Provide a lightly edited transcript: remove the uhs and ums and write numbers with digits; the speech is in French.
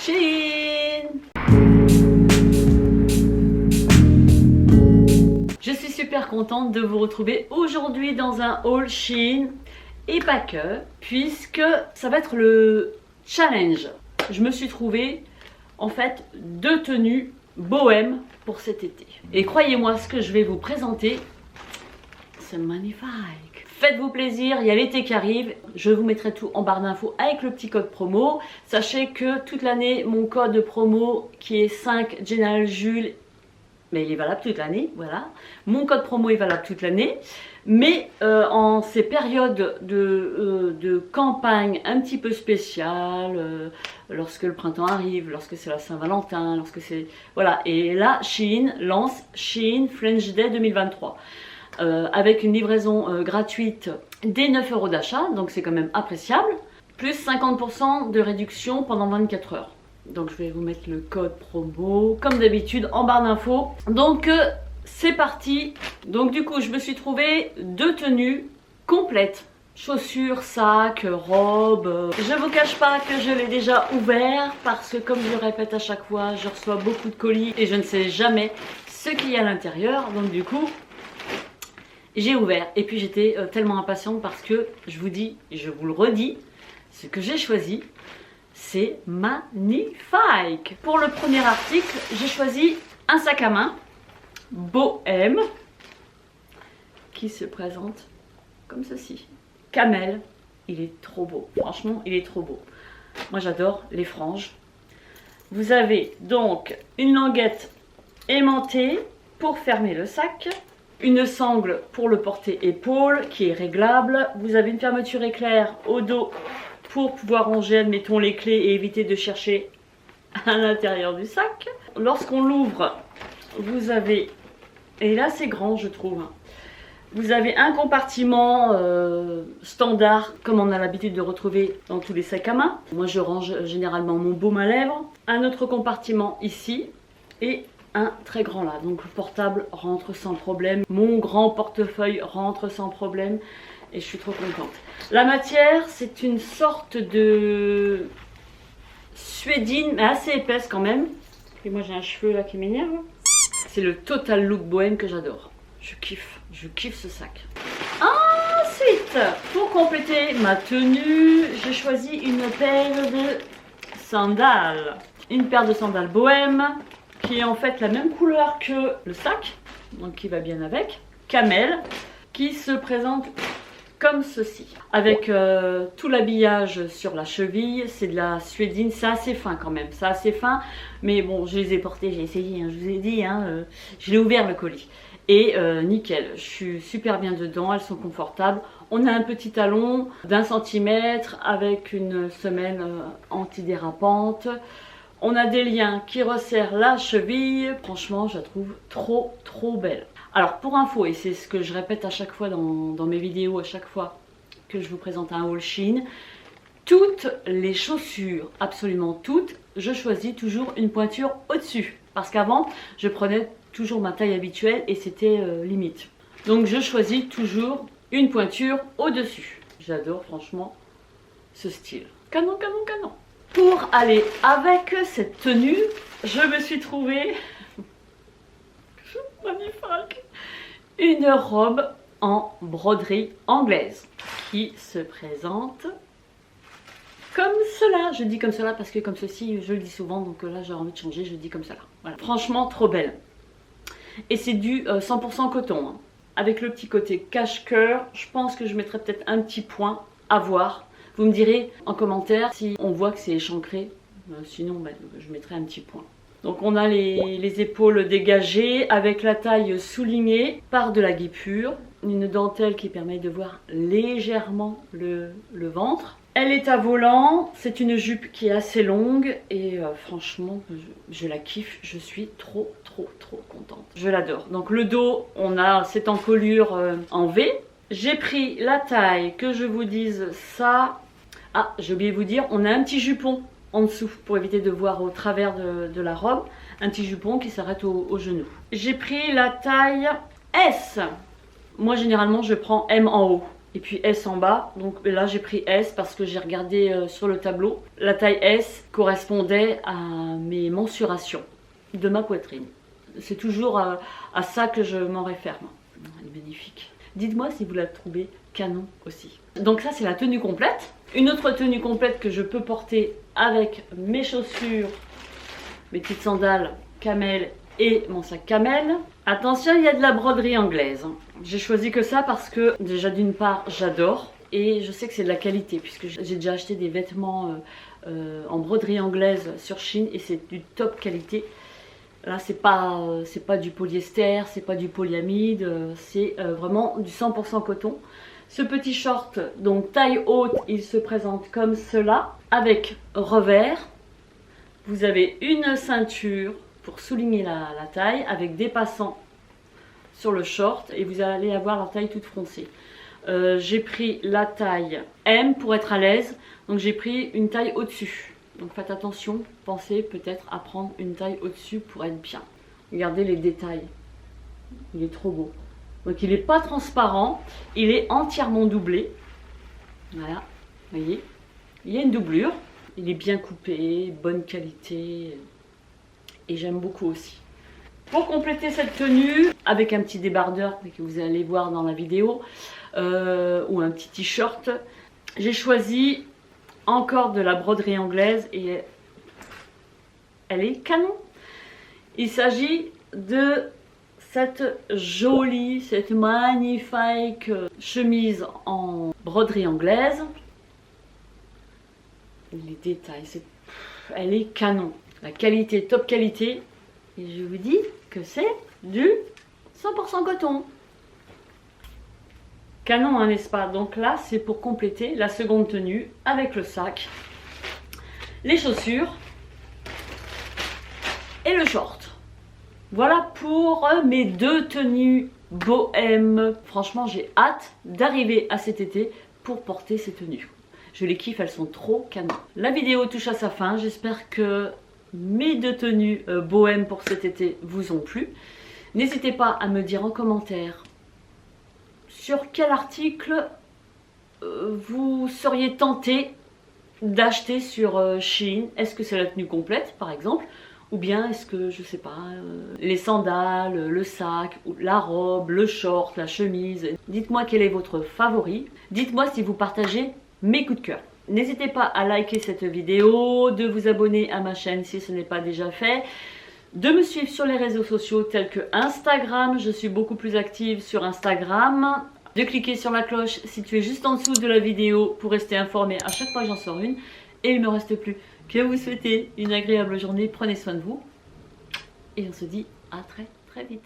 Shein. Je suis super contente de vous retrouver aujourd'hui dans un haul Shein et pas que, puisque ça va être le challenge. Je me suis trouvé en fait 2 tenues bohème pour cet été. Et croyez-moi, ce que je vais vous présenter, c'est magnifique. Faites-vous plaisir, il y a l'été qui arrive. Je vous mettrai tout en barre d'infos avec le petit code promo. Sachez que toute l'année, mon code promo qui est 5 General Jules, mais il est valable toute l'année, voilà. Mon code promo est valable toute l'année. Mais en ces périodes de campagne un petit peu spéciales, lorsque le printemps arrive, lorsque c'est la Saint-Valentin, lorsque c'est... Voilà, et là, Shein lance Shein French Day 2023. Avec une livraison gratuite dès 9 € d'achat, donc c'est quand même appréciable, plus 50% de réduction pendant 24 heures. Donc je vais vous mettre le code promo, comme d'habitude, en barre d'infos. Donc c'est parti. Donc du coup, je me suis trouvé 2 tenues complètes. Chaussures, sacs, robes. Je vous cache pas que je l'ai déjà ouvert parce que comme je le répète à chaque fois, je reçois beaucoup de colis et je ne sais jamais ce qu'il y a à l'intérieur. Donc du coup, j'ai ouvert et puis j'étais tellement impatiente parce que je vous dis, je vous le redis, ce que j'ai choisi, c'est magnifique. Pour le premier article, j'ai choisi un sac à main bohème qui se présente comme ceci. Camel, il est trop beau, franchement il est trop beau. Moi j'adore les franges. Vous avez donc une languette aimantée pour fermer le sac. Une sangle pour le porter-épaule qui est réglable. Vous avez une fermeture éclair au dos pour pouvoir ranger, admettons, les clés et éviter de chercher à l'intérieur du sac. Lorsqu'on l'ouvre, vous avez, et là c'est grand je trouve, vous avez un compartiment standard comme on a l'habitude de retrouver dans tous les sacs à main. Moi je range généralement mon baume à lèvres. Un autre compartiment ici et un très grand là, donc le portable rentre sans problème, mon grand portefeuille rentre sans problème et je suis trop contente. La matière, c'est une sorte de suédine mais assez épaisse quand même, et moi j'ai un cheveu là qui m'énerve. C'est le Total Look bohème que j'adore, je kiffe ce sac. Ensuite, pour compléter ma tenue, j'ai choisi une paire de sandales, une paire de sandales bohème qui est en fait la même couleur que le sac, donc qui va bien avec, camel, qui se présente comme ceci, avec tout l'habillage sur la cheville. C'est de la suédine, c'est assez fin quand même, c'est assez fin, mais bon, je les ai portés, j'ai essayé, hein, je vous ai dit, hein, je l'ai ouvert le colis, et nickel, je suis super bien dedans, elles sont confortables. On a un petit talon d'1 centimètre avec une semelle antidérapante. On a des liens qui resserrent la cheville. Franchement, je la trouve trop belle. Alors pour info, et c'est ce que je répète à chaque fois dans mes vidéos, à chaque fois que je vous présente un haul Shein, toutes les chaussures, absolument toutes, je choisis toujours une pointure au-dessus. Parce qu'avant, je prenais toujours ma taille habituelle et c'était limite. Donc je choisis toujours une pointure au-dessus. J'adore franchement ce style. Canon, canon, canon. Pour aller avec cette tenue, je me suis trouvé magnifique, une robe en broderie anglaise qui se présente comme cela. Je dis comme cela parce que comme ceci, je le dis souvent, donc là j'ai envie de changer, je dis comme cela. Voilà. Franchement trop belle. Et c'est du 100% coton, hein. Avec le petit côté cache-cœur, je pense que je mettrai peut-être un petit point à voir. Vous me direz en commentaire si on voit que c'est échancré, sinon je mettrai un petit point. Donc on a les épaules dégagées avec la taille soulignée par de la guipure, une dentelle qui permet de voir légèrement le ventre. Elle est à volant, c'est une jupe qui est assez longue et franchement je la kiffe, je suis trop contente. Je l'adore. Donc le dos, c'est encolure en V. J'ai pris la taille, que je vous dise ça. Ah, j'ai oublié de vous dire, on a un petit jupon en dessous pour éviter de voir au travers de la robe. Un petit jupon qui s'arrête au genou. J'ai pris la taille S. Moi généralement je prends M en haut. et puis S en bas. Donc là j'ai pris S parce que j'ai regardé sur le tableau. La taille S correspondait à mes mensurations de ma poitrine. C'est toujours à ça que je m'en réfère. Elle est magnifique. Dites-moi si vous la trouvez canon aussi. Donc ça c'est la tenue complète. Une autre tenue complète que je peux porter avec mes chaussures, mes petites sandales camel et mon sac camel. Attention, il y a de la broderie anglaise. J'ai choisi que ça parce que déjà d'une part j'adore et je sais que c'est de la qualité puisque j'ai déjà acheté des vêtements en broderie anglaise sur Shein et c'est du top qualité. Là c'est pas du polyester, c'est pas du polyamide, c'est vraiment du 100% coton. Ce petit short, donc taille haute, il se présente comme cela, avec revers. Vous avez une ceinture pour souligner la taille, avec des passants sur le short, et vous allez avoir la taille toute froncée. J'ai pris la taille M pour être à l'aise, donc j'ai pris une taille au-dessus. Donc faites attention, pensez peut-être à prendre une taille au-dessus pour être bien. Regardez les détails, il est trop beau. Donc il n'est pas transparent, il est entièrement doublé. Voilà, vous voyez, il y a une doublure. Il est bien coupé, bonne qualité. Et j'aime beaucoup aussi. Pour compléter cette tenue, avec un petit débardeur que vous allez voir dans la vidéo, ou un petit t-shirt, j'ai choisi encore de la broderie anglaise et elle est canon. Il s'agit de cette jolie, cette magnifique chemise en broderie anglaise. Les détails, elle est canon. La qualité, top qualité. Et je vous dis que c'est du 100% coton. Canon, hein, n'est-ce pas? Donc là, c'est pour compléter la seconde tenue avec le sac, les chaussures et le short. Voilà pour mes deux tenues bohème. Franchement, j'ai hâte d'arriver à cet été pour porter ces tenues. Je les kiffe, elles sont trop canon. La vidéo touche à sa fin. J'espère que mes deux tenues bohème pour cet été vous ont plu. N'hésitez pas à me dire en commentaire sur quel article vous seriez tenté d'acheter sur Shein. Est-ce que c'est la tenue complète par exemple? Ou bien est-ce que, je sais pas, les sandales, le sac, la robe, le short, la chemise. Dites-moi quel est votre favori. Dites-moi si vous partagez mes coups de cœur. N'hésitez pas à liker cette vidéo, de vous abonner à ma chaîne si ce n'est pas déjà fait, de me suivre sur les réseaux sociaux tels que Instagram. Je suis beaucoup plus active sur Instagram. De cliquer sur la cloche située juste en dessous de la vidéo pour rester informé à chaque fois que j'en sors une. Et il ne me reste plus que vous souhaiter une agréable journée. Prenez soin de vous. Et on se dit à très très vite.